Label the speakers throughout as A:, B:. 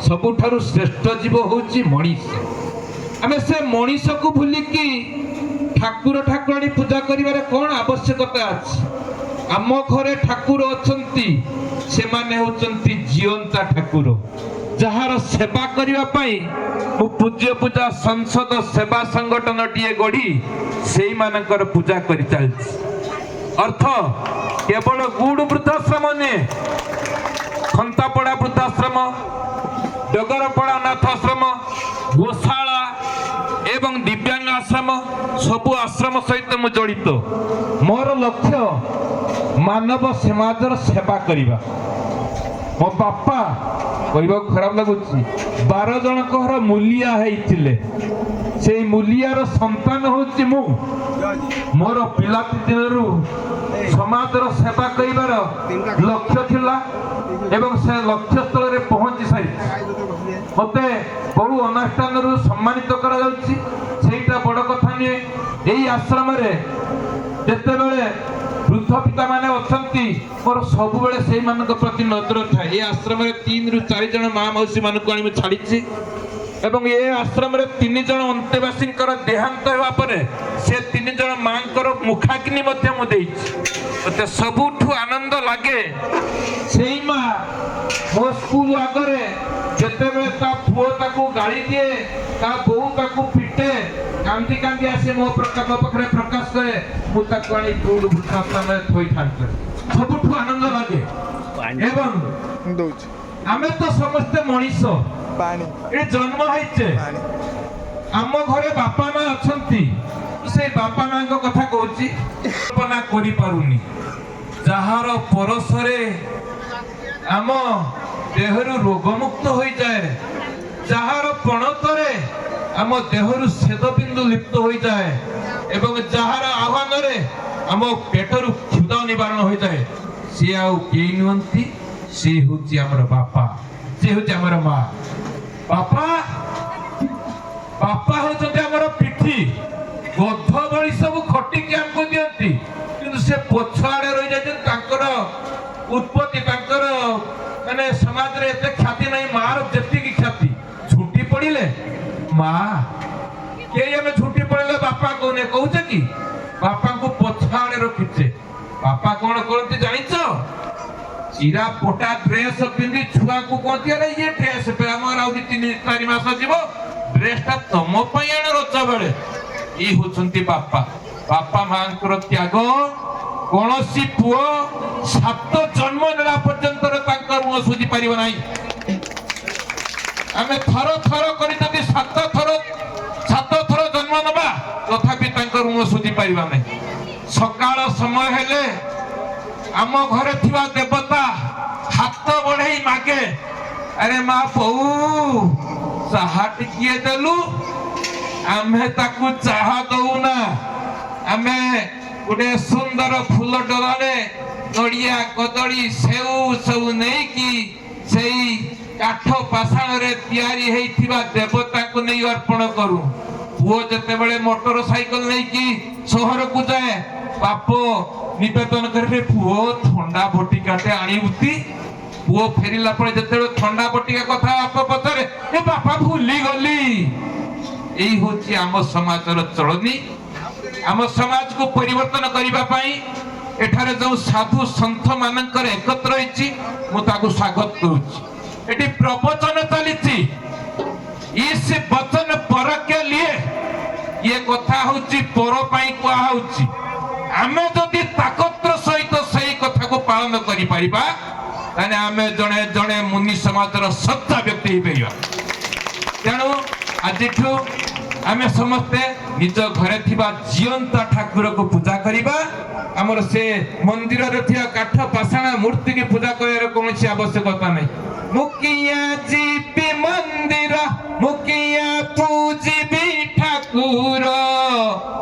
A: सबुठारु श्रेष्ठ जीव होची मनीष। आमे से मनीष को भूलिकी ठाकुर ठाकुराणी पूजा करिवारे कोन आवश्यकता अछि? आम घरे ठाकुर अछंती, से माने होचंती जीवंता ठाकुर, जहार सेवा करिवा पई मु पूज्य पूजा संसद सेवा संगठन टीए गढ़ी सेई मानकर पूजा करि चलछि। अर्थ केवल गुड़ वृद्धाश्रम ने, खंतापड़ा वृद्धाश्रम, डगरपड़ा नाथाश्रम, गोशाला एवं दिव्यांग आश्रम सबु आश्रम सहित मु जड़ित। मोर लक्ष्य मानव समाजर सेवा करिबा। मो बापा कहबा खराब लगुची 12 जन कहर मूलिया हेइथिले, से मूलियार संतान होची मु। मोर पिलाती दिनरु समाजर सेवा करिबार लक्ष्य थिला एवं से लक्ष्य स्थल रे पहुंची सारी मते बहु अनुष्ठान रु सम्मानित करा जाउची। सेटा बड़ कथा निए। एई आश्रम रे जते बेले वृद्ध पिता माने अछंती, मोर सब बेले सेई मानक प्रति नजर थाए। ए आश्रम रे 3 रु 4 जन मां मौसी मानक आनी छाड़ीची एवं ए आश्रम रे 3 जन अंतेवासींकर देहांत हेबा परे से 3 जन मांकर मुखाग्नि मध्य मु देइची। मते सबुठु आनंद लागे सेई मां मो स्कूल आगरे जते बेले ता पुओ ताकू गाली दिए, ता बोऊ ताकू पिटे, कांदी कांदी आसे मो प्रकाश पखरे प्रकाश करे, मु ताकू आनी गुड़ वृद्धाश्रम में थोई ठांते सबुठु आनंद लागे। एवं
B: दउछ
A: आमे तो समस्त मनीष
B: पानी
A: ए जन्म होइचे। आम घरे बापा मां अछंती, से बापा मां को कथा कहूची कल्पना करि पारुनी। जहार परसरे आम देहरु रोग मुक्त होई जाए, जहार पणतरे आम देहरु सेद बिंदु लिप्त होई जाए एवं जहार आह्वान रे आम पेटरु क्षुधा निवारण होई जाए, से आउ केई नुहंती, से होची हमर बापा, से होची हमर मां। बापा बापा होचंती हमर पिठी, गध बळी सब खटिकी हमको दियंती, किंतु से पछाड़े रहि जाय तांकर उत्पत्ति, तांकर माने समाज रे एते ख्याति नहीं। मार जति की ख्याति छुट्टी पड़िले मां के हमें छुट्टी पड़िले बापा को ने कहूचे कि बापा को पछाड़े रखिचे। बापा कोन करते जानिचो? चिरा पोटा ड्रेस पिंदी छुआ को कहती अरे ये ड्रेस पे हमर आउ 3-4 मास जीवो, ड्रेसटा तम पई आने रचा बेले ई होचंती बापा। बापा मांकर त्याग कोनोसी पुओ 7 जन्म नेला पर्यंत तांकर मुह सुझी परिबो नाही। आमे थर थर करि जदी 7 थर जन्म नबा तथापि तांकर मुह सुझी परिबा नाही। सकाळ समय हेले आम घरे थिबा देवता हाथ बढ़ई मागे, अरे मां बहु चाहा टिकिए देलु, आमे ताकू चाहा दउना, आमे गोटे सुंदर फूल डलारे नड़िया कदली सेऊ सब नहीं कि सेई काठ पाषाण रे तैयारी हेइथिबा देवता को नहीं अर्पण करू। पुओ जते बेले मोटर साइकिल नहीं कि शहर को जाए, बापो निवेदन करे पुओ ठंडा बटिकाटे आनीबुती। पुओ फेरिला परे जते ठंडा बटिका कथा आप पतरे ए बापा भूली गली। एई होची आम समाजर चलनी। आम समाज को परिवर्तन करिबा पई एठारे जो साधु संत मानकर एकत्र होइची मु ताकू स्वागत करूची। एटी प्रवचन चलीची, इस वचन पर के लिए ये कथा होची पर पई कोआ होची। आमे जदि ताकतर सहित सही कथा को पालन करि परिबा ताने आमे जणे जणे मुनि समाजर सत्ता व्यक्ति हे परिबा। तेणु आजिठु आमे समस्ते निज घरे थिबा जीवंता ठाकुर को पूजा करिबा। हमर से मंदिर रे थिया काठ पाषाण मूर्ति की पूजा करे कोनसी आवश्यकता नहीं। मुकिया जीपी मंदिर, मुकिया पूजिबी ठाकुर,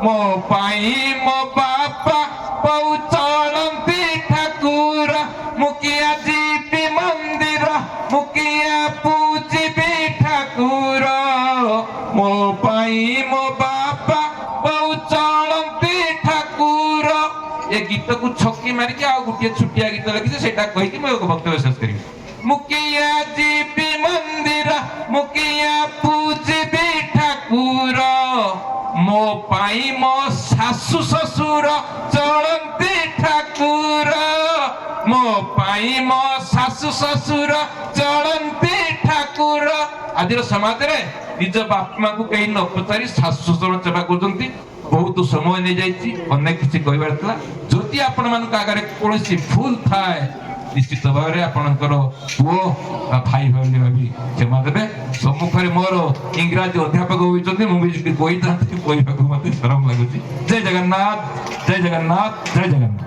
A: मो पाई मो बापा पौचलंती ठाकुर। मुकिया जीपी मंदिर, मुकिया पूजिबी ठाकुर, मो पाई मो बापा पौचलंती ठाकुर। ये गीत को छक्की मारी के आ गुटिया छुटिया गीत लगी सेटा कहि कि मैं वक्तव्य शेष करी। मुकिया जीपी मंदिर, ଠାକୁର ମୋ ପାଇଁ ମୋ ଶାଶୁ ଶ୍ୱଶୁର ଚଳନ୍ତି ଠାକୁର। ଆଜିର ସମାଜରେ ନିଜ ବାପା ମାଙ୍କୁ କେହି ନ ପଚାରି ଶାଶୁ ଶ୍ୱଶୁର ସେବା କରୁଛନ୍ତି। ବହୁତ ସମୟ ନେଇଯାଇଛି, ଅନେକ କିଛି କହିବାର ଥିଲା। ଯଦି ଆପଣମାନଙ୍କ ଆଗରେ କୌଣସି ଭୁଲ ଥାଏ ନିଶ୍ଚିତ ଭାବରେ ଆପଣଙ୍କର ପୁଅ ବା ଭାଇ ଭାଇ ଭାବି କ୍ଷମା ଦେବେ। ସମ୍ମୁଖରେ ମୋର ଇଂରାଜୀ ଅଧ୍ୟାପକ ହୋଇଛନ୍ତି, ମୁଁ ବି କହିଥାନ୍ତି କହିବାକୁ ମତେ ସରମ ଲାଗୁଛି। ଜୟ ଜଗନ୍ନାଥ, ଜୟ ଜଗନ୍ନାଥ, ଜୟ ଜଗନ୍ନାଥ।